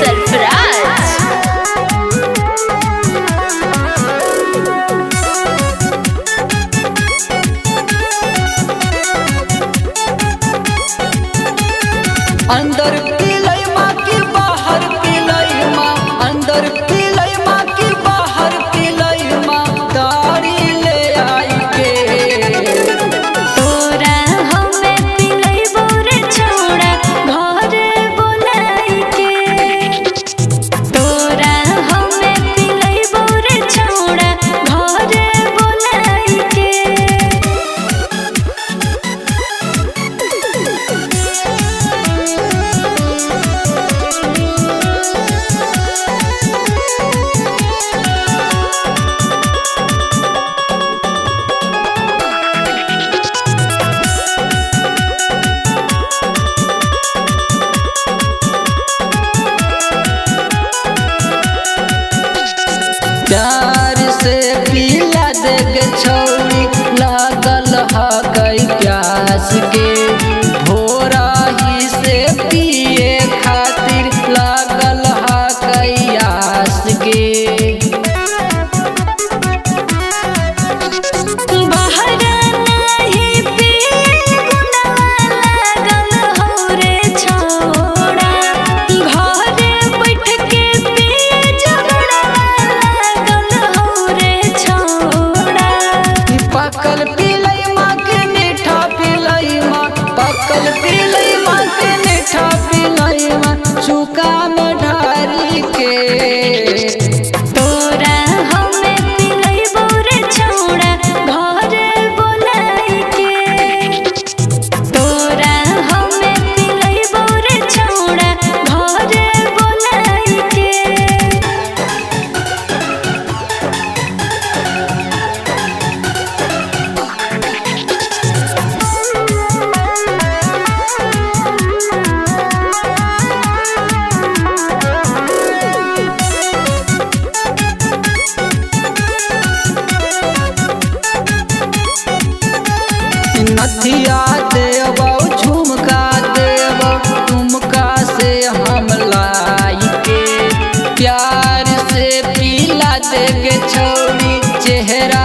सरफराज। अंदर पिलई माँ की बाहर पिलई माँ, अंदर पिलई माँ की बाहर पिलई माँ, तारी ले आई के। तोरा हमें पिलई बोरे छोड़ा घरे बोलाई के। तोरा हमें पिलई बोरे छोड़ा घरे बोलाई के। प्यार से पीला देख छौरी लागल ह कई प्यास के, भोरा ही से पिए खातिर लागल ह कई आस के। बहरा नहीं पिए गुनवा लागल हो रे छोड़ा। घरे बैठ के पिए झगड़वा लागल हो रे छोड़ा। पकल पिलई माँ के मीठा पिलई माँ, पकल पिलई माँ के मीठा पिलई माँ, चुका में ढारी के। तोरा हमें पिलई बोरे छोड़ा घरे बोलाई के। तोरा हमें पिलई बोरे छोड़ा घरे बोलाई के। नथिया देव झुमका देव, तुमका से हम लाई के। प्यार से पीला देगे छौरी चेहरा